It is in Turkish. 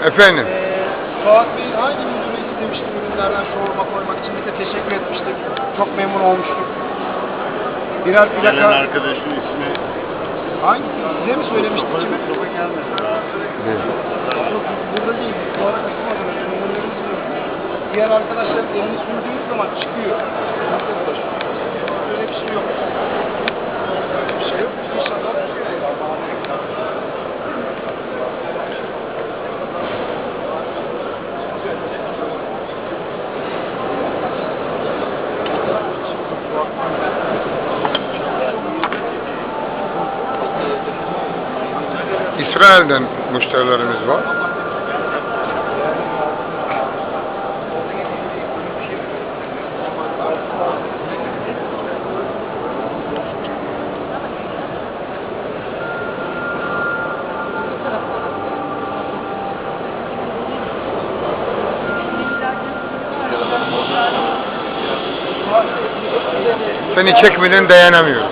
Efendim? Fuat Bey'in hangi ürünü istemiştim ürünlerden şovuma koymak için? Bize teşekkür etmiştik. Çok memnun olmuştuk. Birer Gelen plaka... arkadaşın ismi Hangisi? Size mi söylemiştik? Kime? Topa gelmedi. Yok, burada değil. Bu ara katılmadan önce ürünlerimiz yok. Diğer arkadaşlar elini sürdüğünüz zaman çıkıyor. Nasıl ulaşıyor? Öyle bir şey yok. Öyle bir şey yok. İnşallah. İsrail'den müşterilerimiz var. Seni çekmeden dayanamıyorum.